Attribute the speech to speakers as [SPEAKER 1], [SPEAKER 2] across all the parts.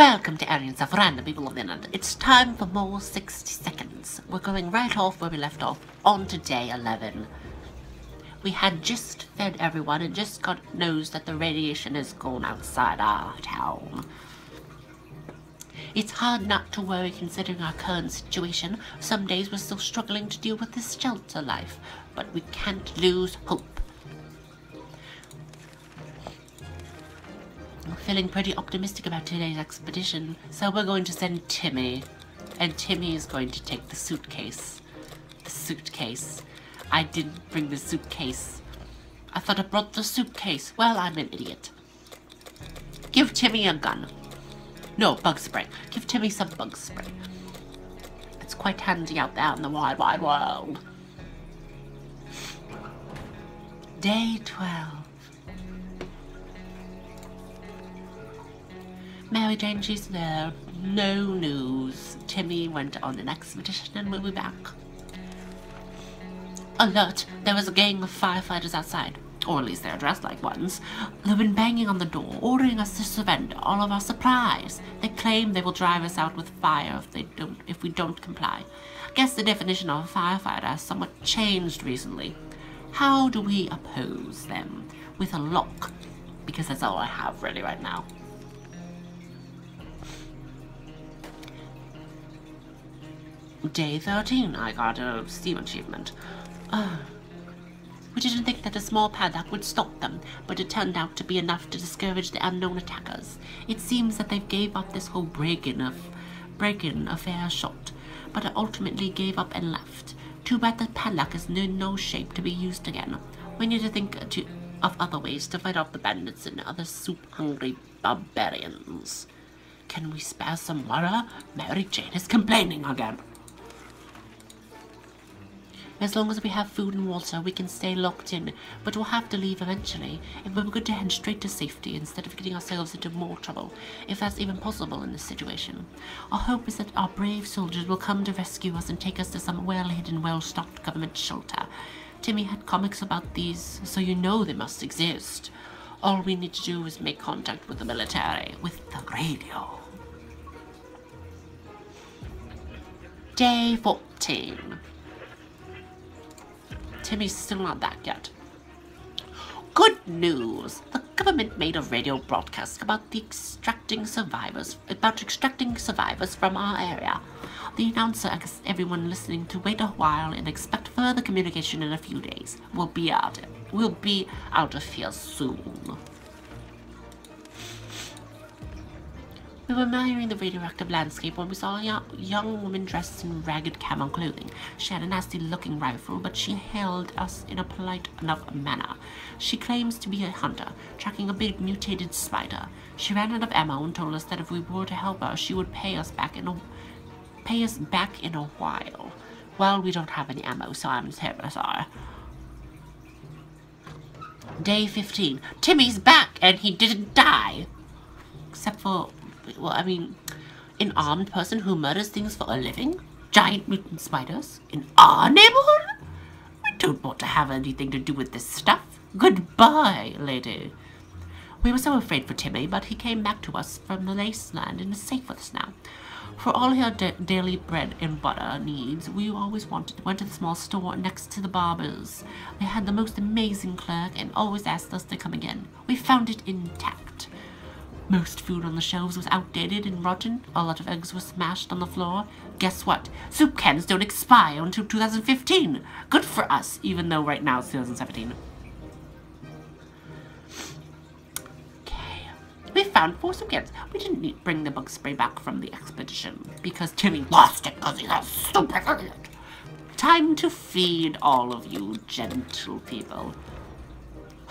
[SPEAKER 1] Welcome to Aliens of Random People of the Internet. It's time for more 60 seconds. We're going right off where we left off, on to day 11. We had just fed everyone and just got news that the radiation is gone outside our town. It's hard not to worry considering our current situation. Some days we're still struggling to deal with this shelter life, but we can't lose hope. I'm feeling pretty optimistic about today's expedition, so we're going to send Timmy. And Timmy is going to take the suitcase. The suitcase. I didn't bring the suitcase. I thought I brought the suitcase. Well, I'm an idiot. Give Timmy a gun. No, bug spray. Give Timmy some bug spray. It's quite handy out there in the wide, wide world. Day 12. Mary Jane, she's there. No news. Timmy went on an expedition and we'll be back. Alert! There was a gang of firefighters outside. Or at least they're dressed like ones. They've been banging on the door, ordering us to surrender all of our supplies. They claim they will drive us out with fire if we don't comply. I guess the definition of a firefighter has somewhat changed recently. How do we oppose them? With a lock. Because that's all I have really right now. Day 13, I got a Steam achievement. We didn't think that a small padlock would stop them, but it turned out to be enough to discourage the unknown attackers. It seems that they gave up this whole break-in a fair shot, but ultimately gave up and left. Too bad the padlock is in no shape to be used again. We need to think of other ways to fight off the bandits and other soup-hungry barbarians. Can we spare some water? Mary Jane is complaining again. As long as we have food and water, we can stay locked in, but we'll have to leave eventually. It would be good to head straight to safety instead of getting ourselves into more trouble, if that's even possible in this situation. Our hope is that our brave soldiers will come to rescue us and take us to some well-hidden, well-stocked government shelter. Timmy had comics about these, so you know they must exist. All we need to do is make contact with the military, with the radio. Day 14. Timmy's still not back yet. Good news! The government made a radio broadcast about extracting survivors from our area. The announcer asked everyone listening to wait a while and expect further communication in a few days. We'll be out of here soon. We were admiring the radioactive landscape when we saw a young woman dressed in ragged camo clothing. She had a nasty-looking rifle, but she hailed us in a polite enough manner. She claims to be a hunter, tracking a big mutated spider. She ran out of ammo and told us that if we were to help her, she would pay us back in a while. Well, we don't have any ammo, so I'm terribly sorry. Day 15. Timmy's back, and he didn't die. Except for... well, I mean, an armed person who murders things for a living? Giant mutant spiders? In our neighborhood? We don't want to have anything to do with this stuff. Goodbye, lady. We were so afraid for Timmy, but he came back to us from the wasteland and is safe with us now. For all her daily bread and butter needs, we always went to the small store next to the barber's. They had the most amazing clerk and always asked us to come again. We found it intact. Most food on the shelves was outdated and rotten. A lot of eggs were smashed on the floor. Guess what? Soup cans don't expire until 2015. Good for us, even though right now it's 2017. Okay. We found 4 soup cans. We didn't bring the bug spray back from the expedition because Timmy lost it because he's a stupid idiot. Time to feed all of you gentle people.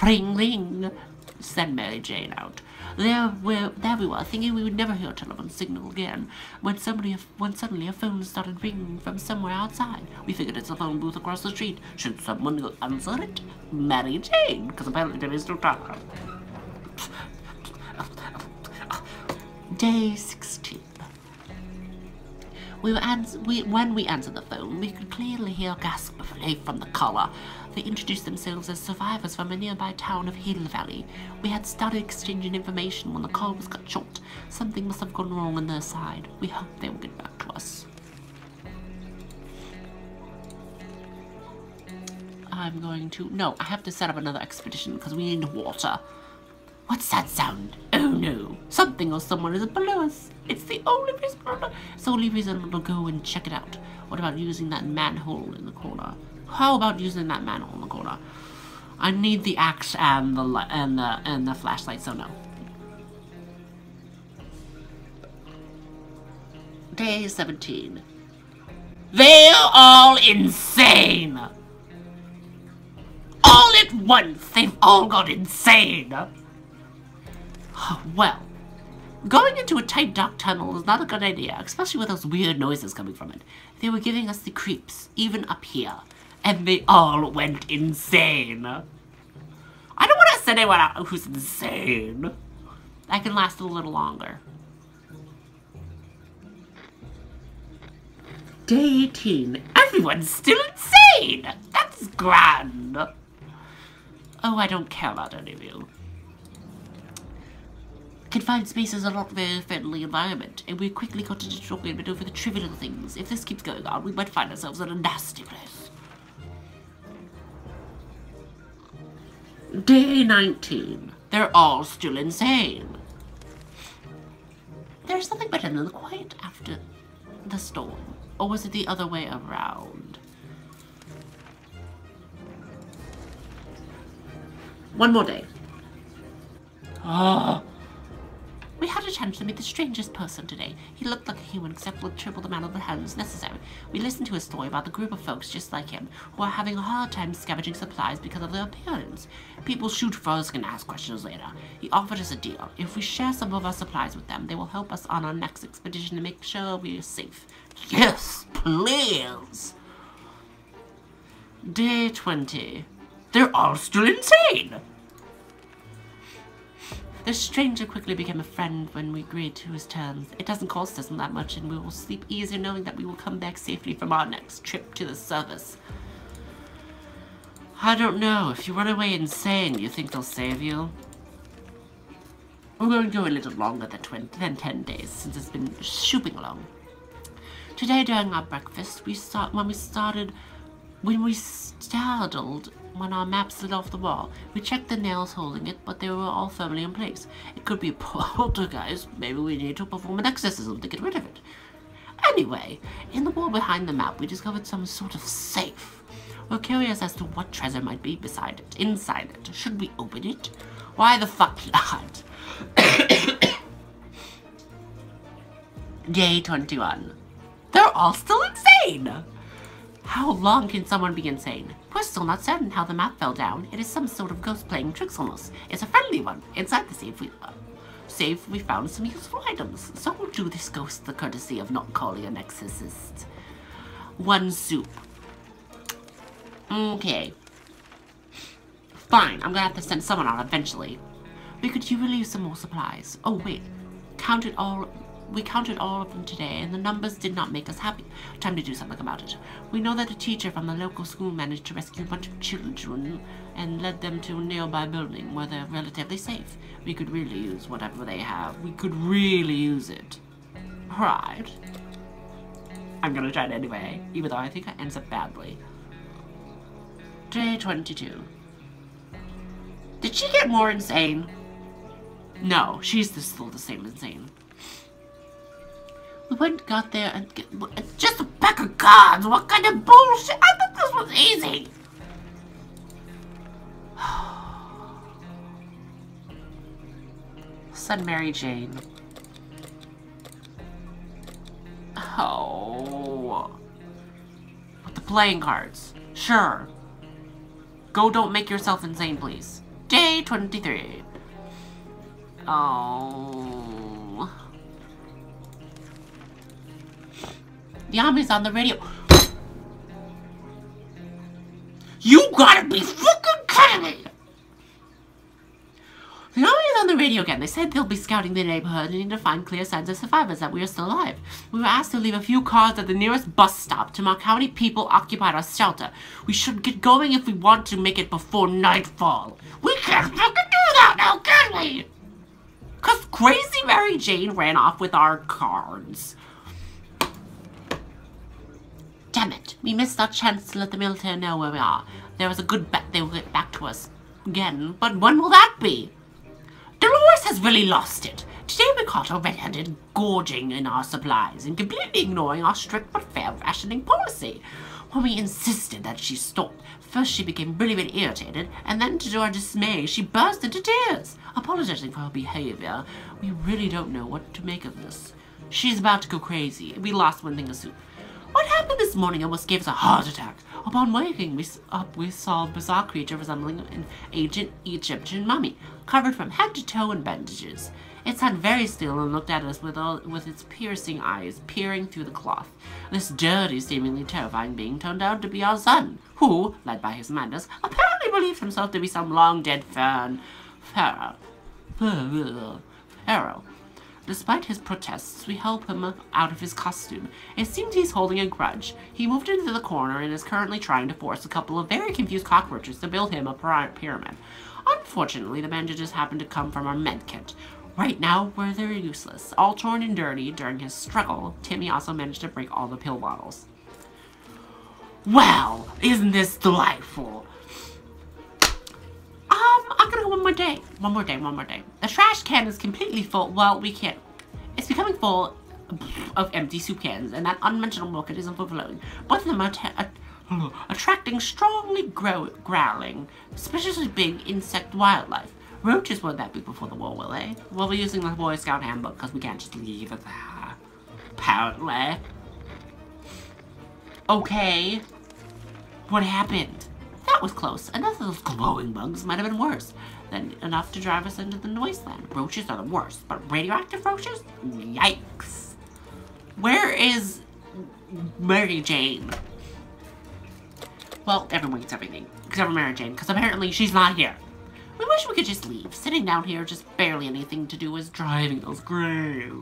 [SPEAKER 1] Ring, ring. Send Mary Jane out. There we were, thinking we would never hear a telephone signal again, when suddenly a phone started ringing from somewhere outside. We figured it's a phone booth across the street. Should someone answer it? Mary Jane, because apparently Timmy's still talking. Day 16. When we answered the phone, we could clearly hear a gasp of relief from the caller. They introduced themselves as survivors from a nearby town of Hill Valley. We had started exchanging information when the call was cut short. Something must have gone wrong on their side. We hope they will get back to us. I'm going to... No, I have to set up another expedition because we need water. What's that sound? Oh no, something or someone is below us. It's the only reason to go and check it out. What about using that manhole in the corner? How about using that manhole in the corner? I need the axe and the flashlight, so no. Day 17. They're all insane! All at once, they've all gone insane! Oh, well, going into a tight dark tunnel is not a good idea, especially with those weird noises coming from it. They were giving us the creeps, even up here, and they all went insane. I don't want to send anyone out who's insane. That can last a little longer. Day 18. Everyone's still insane! That's grand! Oh, I don't care about any of you. Confined space is a not very friendly environment, and we quickly got into disagreement over the trivial things. If this keeps going on, we might find ourselves in a nasty place. Day 19. They're all still insane. There's nothing better than the quiet after the storm. Or was it the other way around? One more day. Oh. We had a chance to meet the strangest person today. He looked like a human except with triple the amount of the hands necessary. We listened to his story about the group of folks just like him, who are having a hard time scavenging supplies because of their appearance. People shoot first and ask questions later. He offered us a deal. If we share some of our supplies with them, they will help us on our next expedition to make sure we are safe. Yes, please! Day 20. They're all still insane! The stranger quickly became a friend when we agreed to his terms. It doesn't cost us that much, and we will sleep easier knowing that we will come back safely from our next trip to the service. I don't know. If you run away insane, you think they'll save you? We're going to go a little longer than 10 days, since it's been shooping along. Today during our breakfast, when our map slid off the wall. We checked the nails holding it, but they were all firmly in place. It could be a poltergeist. Maybe we need to perform an exorcism to get rid of it. Anyway, in the wall behind the map, we discovered some sort of safe. We're curious as to what treasure might be inside it. Should we open it? Why the fuck not? Day 21. They're all still insane! How long can someone be insane? We're still not certain how the map fell down. It is some sort of ghost playing tricks on us. It's a friendly one. Inside the safe we found some useful items. So we'll do this ghost the courtesy of not calling an exorcist. 1 soup. Okay. Fine, I'm gonna have to send someone out eventually. We could really use some more supplies. Oh wait, we counted all of them today, and the numbers did not make us happy. Time to do something about it. We know that a teacher from the local school managed to rescue a bunch of children and led them to a nearby building where they're relatively safe. We could really use whatever they have. We could really use it. Right. I'm gonna try it anyway, even though I think it ends up badly. Day 22. Did she get more insane? No, she's still the same insane. We got there and just a pack of cards. What kind of bullshit? I thought this was easy. Said Mary Jane. Oh. With the playing cards. Sure. Go, don't make yourself insane, please. Day 23. Oh. The army's on the radio. You gotta be fucking kidding me! The army's on the radio again. They said they'll be scouting the neighborhood and need to find clear signs of survivors that we are still alive. We were asked to leave a few cards at the nearest bus stop to mark how many people occupied our shelter. We should get going if we want to make it before nightfall. We can't fucking do that now, can we? 'Cause crazy Mary Jane ran off with our cards. Damn it, we missed our chance to let the military know where we are. There was a good bet they will get back to us again, but when will that be? Dolores has really lost it. Today we caught her red-handed gorging in our supplies and completely ignoring our strict but fair rationing policy. When we insisted that she stop, first she became really irritated, and then to our dismay she burst into tears, apologizing for her behavior. We really don't know what to make of this. She's about to go crazy. We lost one thing of soup. What happened this morning almost gave us a heart attack. Upon waking we saw a bizarre creature resembling an ancient Egyptian mummy, covered from head to toe in bandages. It sat very still and looked at us with its piercing eyes peering through the cloth. This dirty, seemingly terrifying being turned out to be our son, who, led by his madness, apparently believed himself to be some long-dead pharaoh. Despite his protests, we help him out of his costume. It seems he's holding a grudge. He moved into the corner and is currently trying to force a couple of very confused cockroaches to build him a pyramid. Unfortunately, the bandages happen to come from our med kit. Right now, they're useless. All torn and dirty during his struggle, Timmy also managed to break all the pill bottles. Well, isn't this delightful? I'm gonna go one more day. The trash can is completely full. Well, we can't. It's becoming full of empty soup cans, and that unmentionable bucket isn't overflowing. Both of them are attracting strongly growling, especially big insect wildlife. Roaches weren't that big before the war, will they? We'll be using the Boy Scout handbook because we can't just leave it there. Apparently. Okay. What happened? That was close. Enough of those glowing bugs might have been worse than enough to drive us into the wasteland. Roaches are the worst, but radioactive roaches? Yikes. Where is Mary Jane? Well, everyone gets everything, except for Mary Jane, because apparently she's not here. We wish we could just leave. Sitting down here, just barely anything to do is driving us crazy.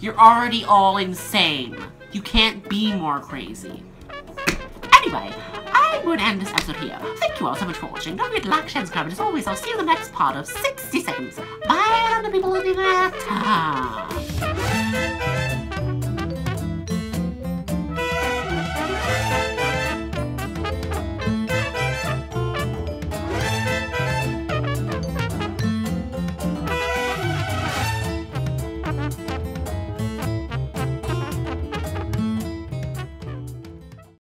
[SPEAKER 1] You're already all insane. You can't be more crazy. Anyway, I would end this episode here. Thank you all so much for watching. Don't forget to like, share, and subscribe. And as always, I'll see you in the next part of 60 Seconds. Bye, and the people living at